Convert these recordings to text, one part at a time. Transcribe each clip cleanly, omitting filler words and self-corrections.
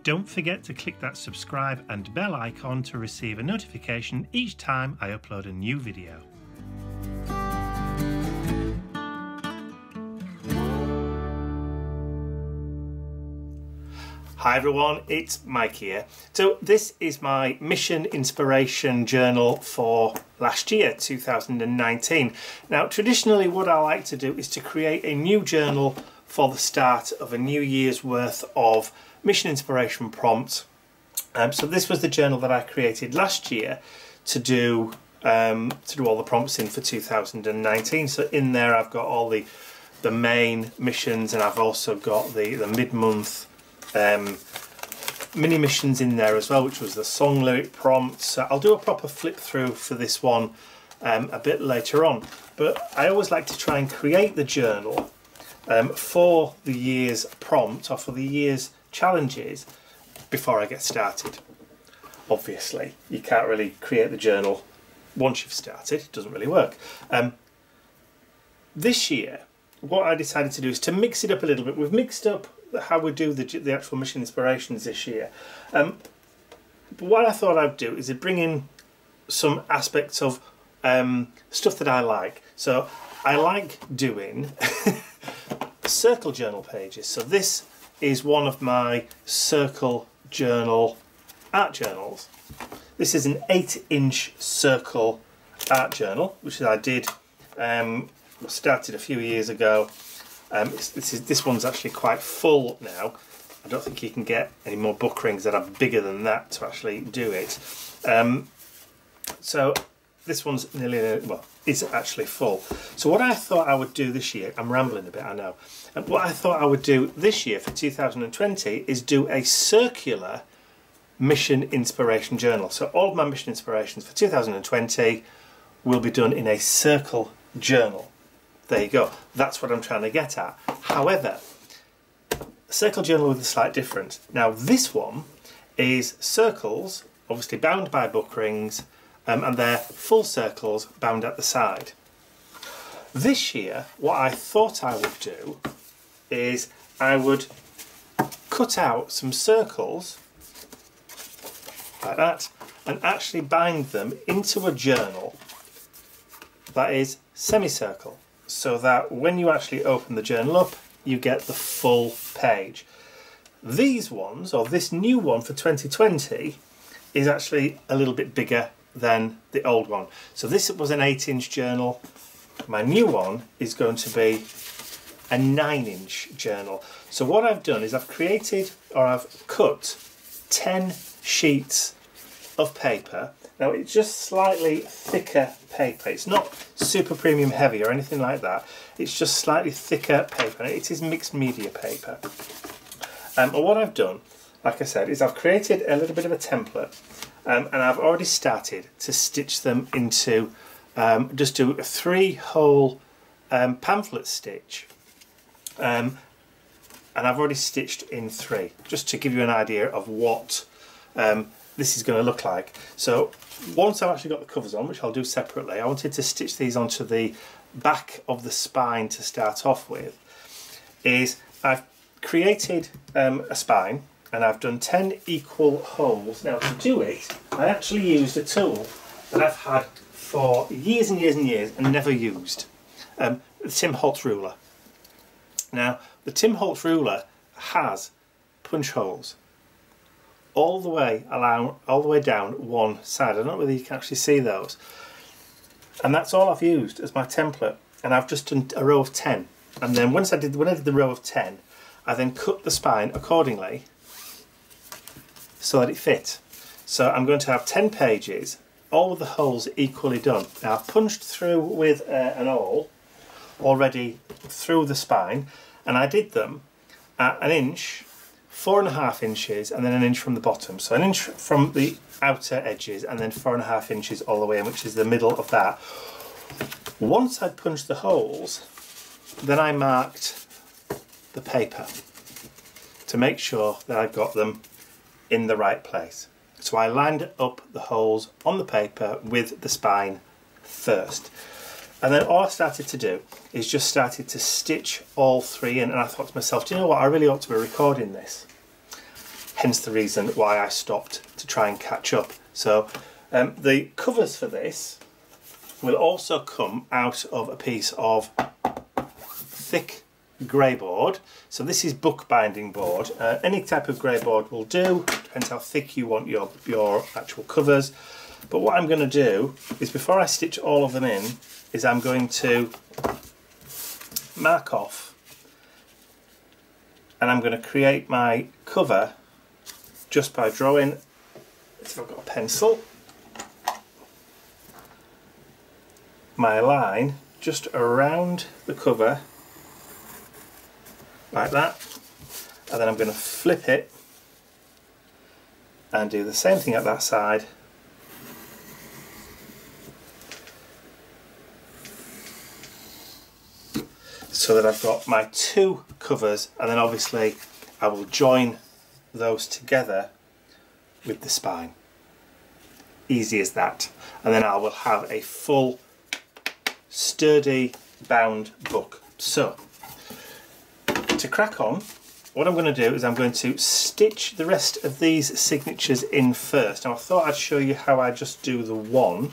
Don't forget to click that subscribe and bell icon to receive a notification each time I upload a new video. Hi everyone, it's Mike here. So this is my mission inspiration journal for last year, 2019. Now traditionally what I like to do is to create a new journal for the start of a new year's worth of mission inspiration prompts. So this was the journal that I created last year to do all the prompts in for 2019. So in there I've got all the main missions, and I've also got the mid-month mini missions in there as well, which was the song lyric prompts. So I'll do a proper flip through for this one a bit later on, but I always like to try and create the journal for the year's prompt or for the year's challenges before I get started. Obviously you can't really create the journal once you've started, it doesn't really work. This year what I decided to do is to mix it up a little bit. We've mixed up how we do the actual mission inspirations this year, but what I thought I'd do is to bring in some aspects of stuff that I like. So I like doing circle journal pages. So this is one of my circle journal art journals. This is an 8-inch circle art journal, which I did started a few years ago. This one's actually quite full now. I don't think you can get any more book rings that are bigger than that to actually do it. So this one's nearly, well, it's actually full. So what I thought I would do this year, I'm rambling a bit, I know. What I thought I would do this year for 2020 is do a circular mission inspiration journal. So all of my mission inspirations for 2020 will be done in a circle journal. There you go. That's what I'm trying to get at. However, circle journal with a slight difference. Now this one is circles, obviously bound by book rings, and they're full circles bound at the side. This year, what I thought I would do is I would cut out some circles like that and actually bind them into a journal that is semicircle, so that when you actually open the journal up you get the full page. These ones, or this new one for 2020, is actually a little bit bigger than the old one. So this was an 8-inch journal. My new one is going to be a 9-inch journal. So what I've done is I've created, or I've cut 10 sheets of paper. Now it's just slightly thicker paper. It's not super premium heavy or anything like that. It's just slightly thicker paper. It is mixed media paper. And what I've done, like I said, is I've created a little bit of a template, and I've already started to stitch them into, just do a 3-hole pamphlet stitch. And I've already stitched in 3, just to give you an idea of what this is going to look like. So once I've actually got the covers on, which I'll do separately, I wanted to stitch these onto the back of the spine to start off with. Is I've created a spine, and I've done 10 equal holes. Now to do it, I actually used a tool that I've had for years and years and years and never used, the Tim Holtz ruler. Now the Tim Holtz ruler has punch holes all the way down one side. I don't know whether you can actually see those. And that's all I've used as my template. And I've just done a row of 10. And then when I did the row of 10, I then cut the spine accordingly so that it fit. So I'm going to have 10 pages, all with the holes equally done. Now I've punched through with an awl already through the spine, and I did them at 1 inch, 4.5 inches, and then 1 inch from the bottom. So 1 inch from the outer edges, and then 4.5 inches all the way in, which is the middle of that. Once I'd punched the holes, then I marked the paper to make sure that I got them in the right place. So I lined up the holes on the paper with the spine first. And then all I started to do is just started to stitch all 3 in, and I thought to myself, do you know what, I really ought to be recording this. hence the reason why I stopped to try and catch up. So the covers for this will also come out of a piece of thick grey board. So this is bookbinding board. Any type of grey board will do, depends how thick you want your actual covers. But what I'm going to do is, before I stitch all of them in, is I'm going to mark off, and I'm going to create my cover just by drawing, if I've got a pencil, my line just around the cover like that, and then I'm going to flip it and do the same thing at that side, so that I've got my two covers, and then obviously I will join those together with the spine. Easy as that. And then I will have a full sturdy bound book. So to crack on, what I'm going to do is I'm going to stitch the rest of these signatures in first. Now I thought I'd show you how I just do the one.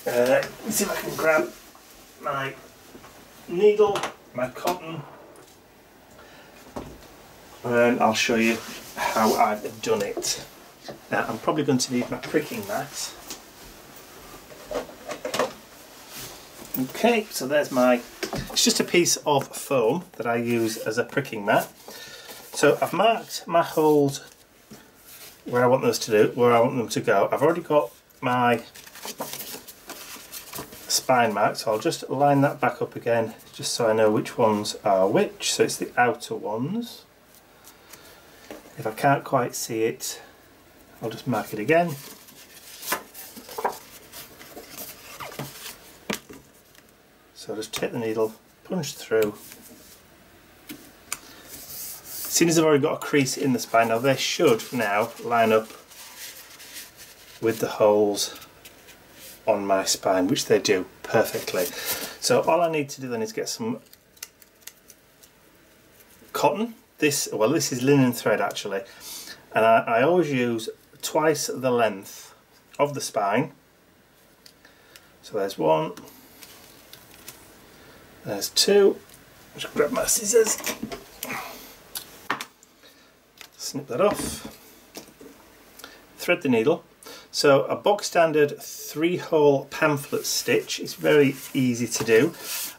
Let's see if I can grab my needle, my cotton, and I'll show you how I've done it. Now I'm probably going to need my pricking mat. Okay, so there's my, it's just a piece of foam that I use as a pricking mat. So I've marked my holes where I want those to do, where I want them to go. I've already got my spine mark, so I'll just line that back up again just so I know which ones are which. So it's the outer ones. If I can't quite see it, I'll just mark it again. So I'll just take the needle, punch through. As soon as I've already got a crease in the spine, now they should now line up with the holes on my spine, which they do perfectly. So all I need to do then is get some cotton. This is linen thread actually, and I always use twice the length of the spine. So there's one, there's two. Just grab my scissors, snip that off, thread the needle. So a bog standard 3-hole pamphlet stitch is very easy to do.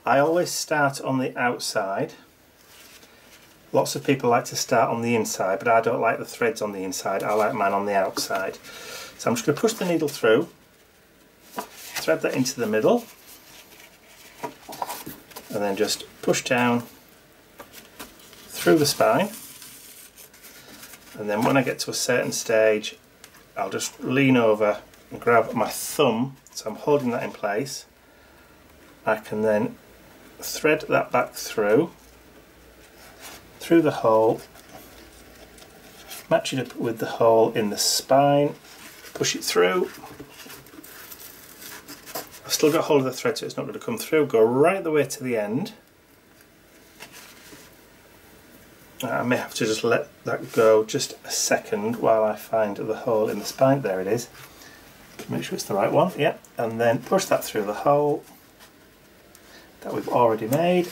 I always start on the outside. Lots of people like to start on the inside, but I don't like the threads on the inside. I like mine on the outside. So I'm just going to push the needle through, thread that into the middle, and then just push down through the spine. And then when I get to a certain stage, I'll just lean over and grab my thumb, so I'm holding that in place. I can then thread that back through the hole, match it up with the hole in the spine, push it through. I've still got hold of the thread so it's not going to come through, go right the way to the end. I may have to just let that go just a second while I find the hole in the spine. There it is. Make sure it's the right one. Yeah, and then push that through the hole that we've already made.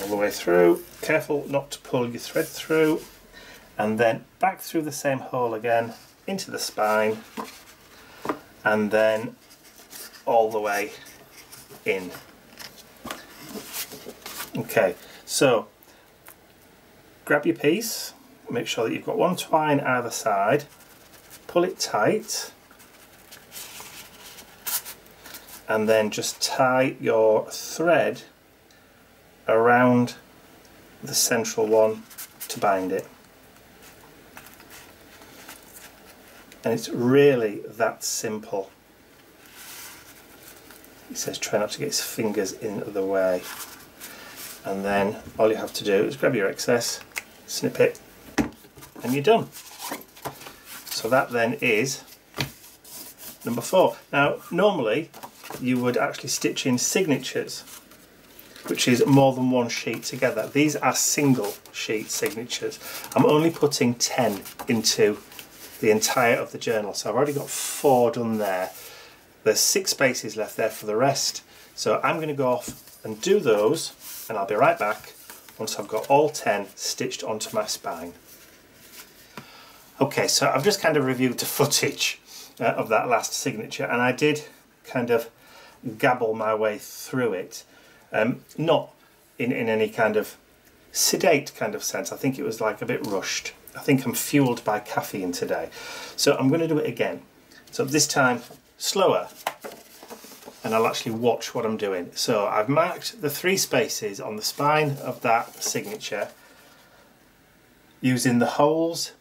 All the way through. Careful not to pull your thread through. And then back through the same hole again into the spine, and then all the way in. Okay. So, grab your piece, make sure that you've got one twine either side, pull it tight, and then just tie your thread around the central one to bind it. And it's really that simple. He says try not to get his fingers in the way. And then all you have to do is grab your excess, snip it, and you're done. So that then is number 4. Now normally you would actually stitch in signatures, which is more than one sheet together. These are single sheet signatures. I'm only putting 10 into the entire of the journal, so I've already got 4 done there. There's 6 spaces left there for the rest, so I'm going to go off and do those, and I'll be right back once I've got all 10 stitched onto my spine. Okay, so I've just kind of reviewed the footage of that last signature, and I did kind of gabble my way through it, not in any kind of sedate kind of sense. I think it was like a bit rushed. I think I'm fueled by caffeine today, so I'm going to do it again. So this time slower, and I'll actually watch what I'm doing. So I've marked the 3 spaces on the spine of that signature using the holes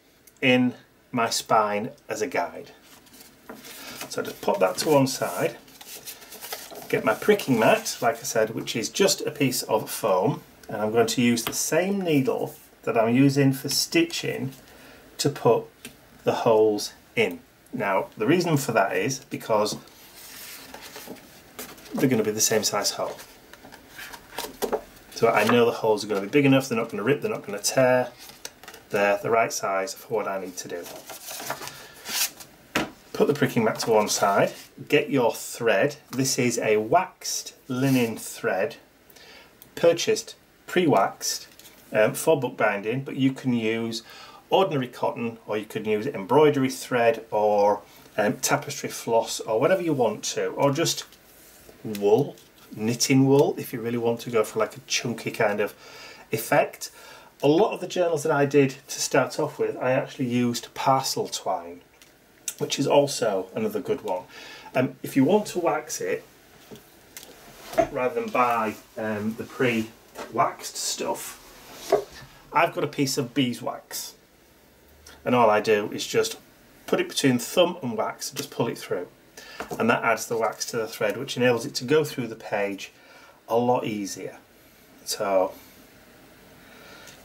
in my spine as a guide. So just put that to one side, get my pricking mat, like I said, which is just a piece of foam, and I'm going to use the same needle that I'm using for stitching to put the holes in. Now the reason for that is because they're going to be the same size hole. So I know the holes are going to be big enough, they're not going to rip, they're not going to tear, they're the right size for what I need to do. Put the pricking mat to one side, get your thread. This is a waxed linen thread, purchased pre-waxed for bookbinding, but you can use ordinary cotton, or you can use embroidery thread, or tapestry floss, or whatever you want to, or just wool, knitting wool if you really want to go for like a chunky kind of effect. A lot of the journals that I did to start off with, I actually used parcel twine, which is also another good one. If you want to wax it, rather than buy the pre-waxed stuff, I've got a piece of beeswax, and all I do is just put it between thumb and wax and just pull it through, and that adds the wax to the thread, which enables it to go through the page a lot easier. So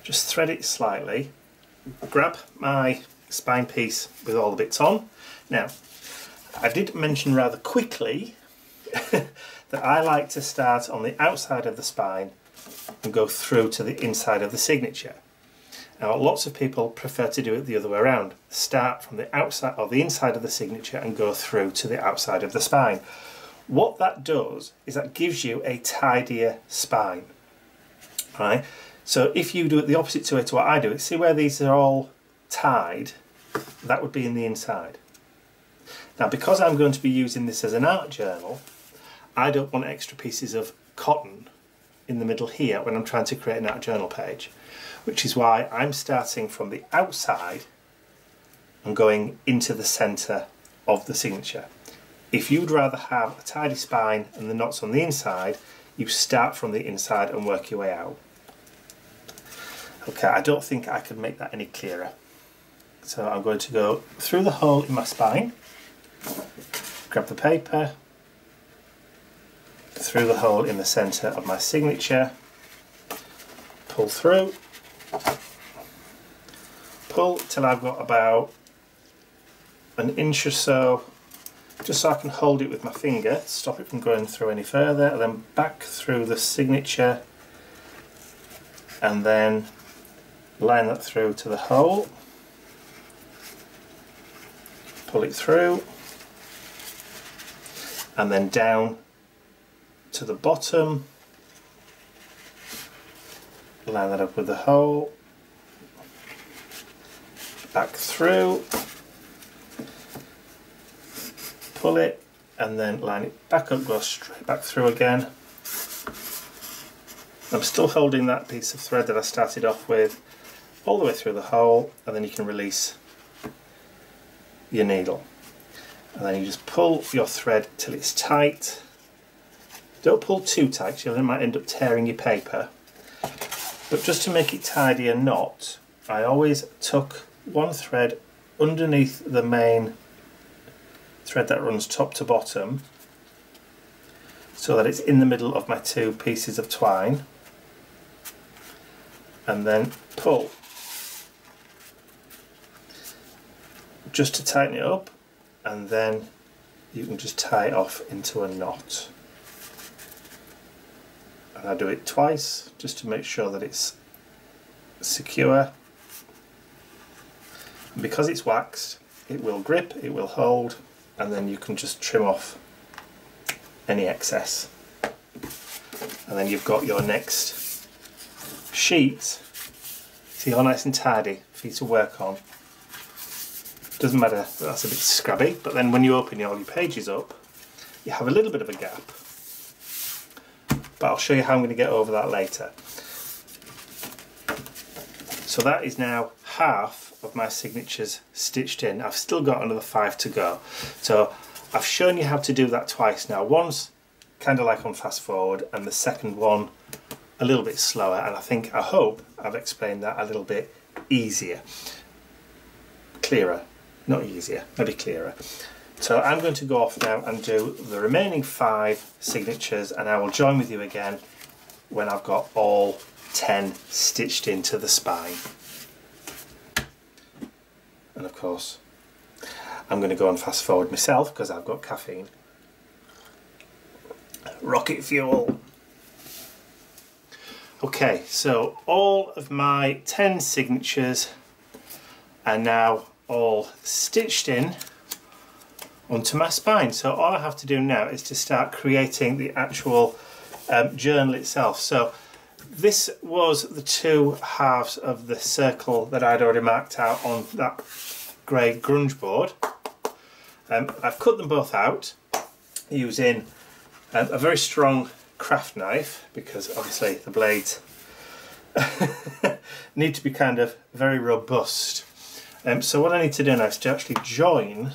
just thread it slightly, grab my spine piece with all the bits on. Now I did mention rather quickly that I like to start on the outside of the spine and go through to the inside of the signature. Now lots of people prefer to do it the other way around. Start from the outside or the inside of the signature and go through to the outside of the spine. What that does is that gives you a tidier spine. Right? So if you do it the opposite to it to what I do, see where these are all tied, that would be in the inside. Now because I'm going to be using this as an art journal, I don't want extra pieces of cotton in the middle here when I'm trying to create an art journal page, which is why I'm starting from the outside and going into the centre of the signature. If you'd rather have a tidy spine and the knots on the inside, you start from the inside and work your way out. Okay, I don't think I could make that any clearer. So I'm going to go through the hole in my spine, grab the paper, through the hole in the centre of my signature, pull through, pull till I've got about an inch or so, just so I can hold it with my finger, stop it from going through any further, and then back through the signature, and then line that through to the hole, pull it through, and then down to the bottom, line that up with the hole, back through, pull it, and then line it back up, go straight back through again. I'm still holding that piece of thread that I started off with all the way through the hole, and then you can release your needle. And then you just pull your thread till it's tight. Don't pull too tight, because you might end up tearing your paper. But just to make it tidy and not, I always tuck one thread underneath the main thread that runs top to bottom, so that it's in the middle of my 2 pieces of twine, and then pull just to tighten it up, and then you can just tie it off into a knot. And I do it twice just to make sure that it's secure. And because it's waxed, it will grip, it will hold, and then you can just trim off any excess. And then you've got your next sheet, see, all nice and tidy for you to work on. Doesn't matter that that's a bit scrubby, but then when you open all your pages up, you have a little bit of a gap. But I'll show you how I'm going to get over that later. So that is now half of my signatures stitched in. I've still got another 5 to go. So I've shown you how to do that twice now. Once kind of like on fast forward, and the second one a little bit slower, and I hope I've explained that a little bit easier. Clearer, not easier, maybe clearer. So I'm going to go off now and do the remaining 5 signatures, and I will join with you again when I've got all 10 stitched into the spine. And of course I'm going to go on fast forward myself because I've got caffeine. Rocket fuel. Okay, so all of my 10 signatures are now all stitched in onto my spine. So all I have to do now is to start creating the actual journal itself. So this was the 2 halves of the circle that I'd already marked out on that grey grunge board. I've cut them both out using a very strong craft knife, because obviously the blades need to be kind of very robust. So what I need to do now is to actually join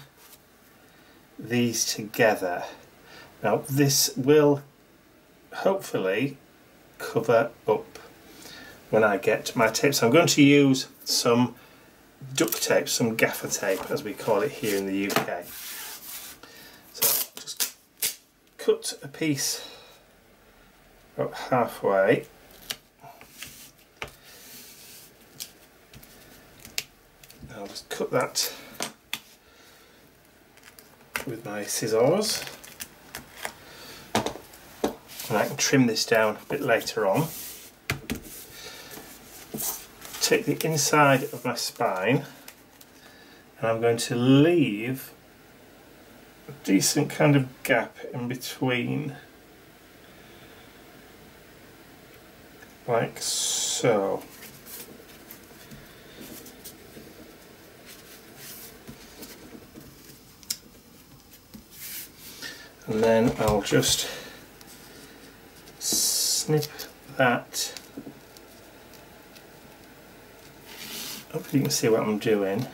these together. Now this will hopefully cover up when I get my tape. So I'm going to use some duct tape, some gaffer tape as we call it here in the UK. So just cut a piece about halfway. I'll just cut that with my scissors, and I can trim this down a bit later on. Take the inside of my spine, and I'm going to leave a decent kind of gap in between, like so. And then I'll just snip that. Hopefully you can see what I'm doing.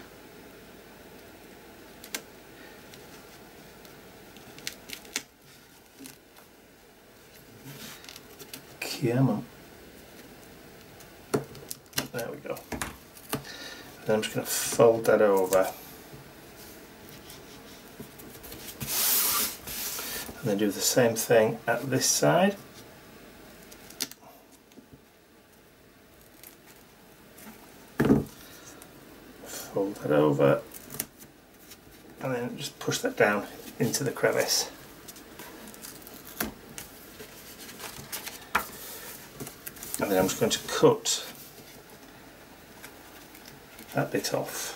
Come on. There we go. And I'm just going to fold that over. And then do the same thing at this side. Fold that over, and then just push that down into the crevice. And then I'm just going to cut that bit off.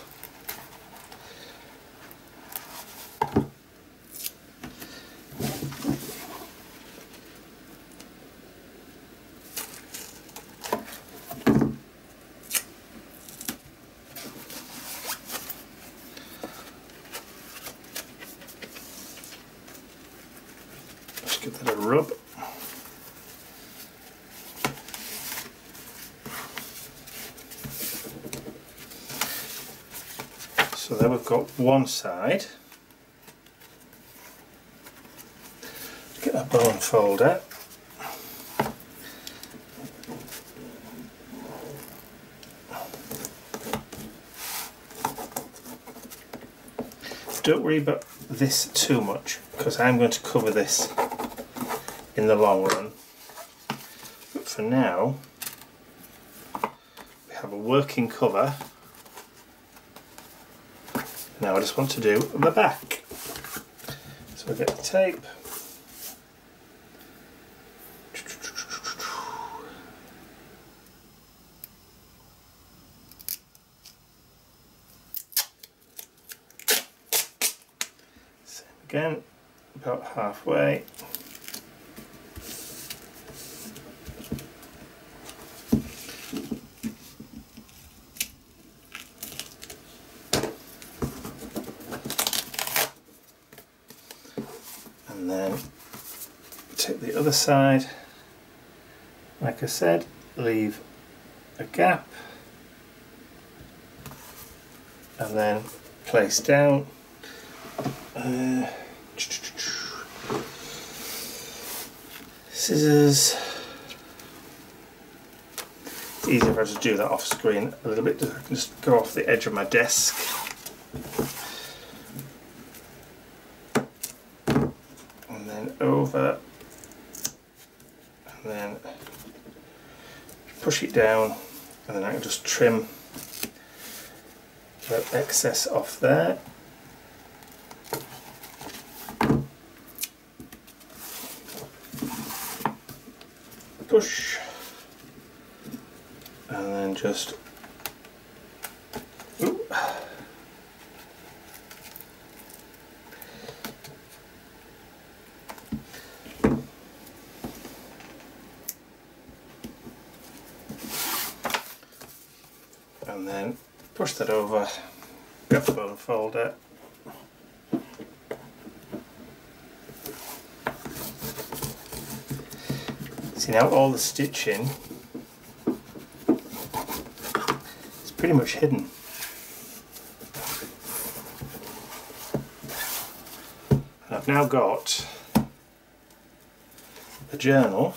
Give that a rub. So there we've got one side. Get a bone folder. Don't worry about this too much, because I'm going to cover this in the long run. But for now, we have a working cover. Now I just want to do the back. So I get the tape. again, about halfway. And then take the other side, like I said, leave a gap and then place down. Scissors. It's easier if I just do that off screen a little bit. I can just go off the edge of my desk. And then over. And then push it down. And then I can just trim the excess off there. Push, and then just and then push that over, grab the bottom folder. See, now all the stitching is pretty much hidden. And I've now got a journal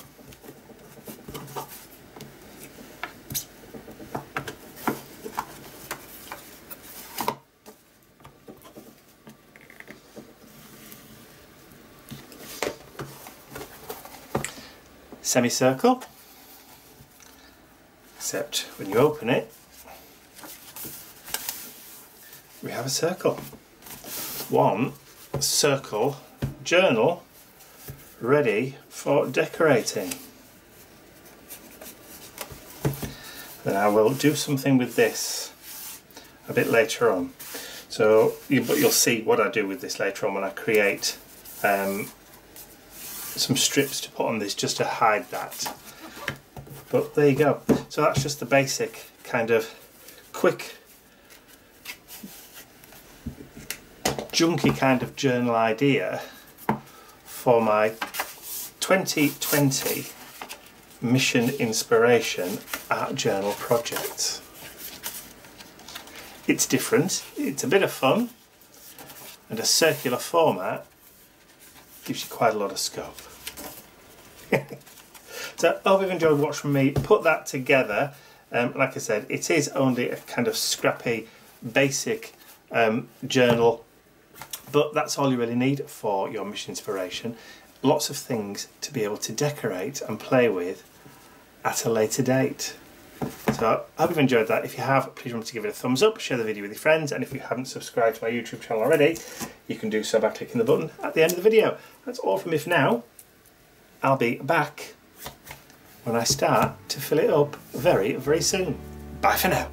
semicircle, except when you open it we have a circle. One circle journal ready for decorating. Then I will do something with this a bit later on. So, but you'll see what I do with this later on when I create some strips to put on this just to hide that. But there you go. So that's just the basic kind of quick, junky kind of journal idea for my 2020 Mission Inspiration art journal project. It's different, it's a bit of fun, and a circular format gives you quite a lot of scope. So I hope you've enjoyed watching me put that together. Like I said, it is only a kind of scrappy, basic journal, but that's all you really need for your Mission Inspiration. Lots of things to be able to decorate and play with at a later date. So I hope you've enjoyed that. If you have, please remember to give it a thumbs up, share the video with your friends, and if you haven't subscribed to my YouTube channel already, you can do so by clicking the button at the end of the video. That's all from me for now. I'll be back when I start to fill it up very, very soon. Bye for now.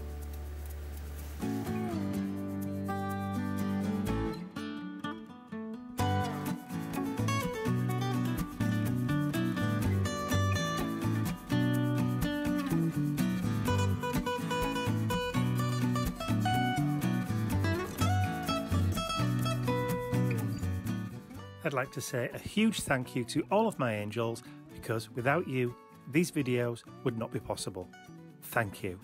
I'd like to say a huge thank you to all of my angels, because without you, these videos would not be possible. Thank you.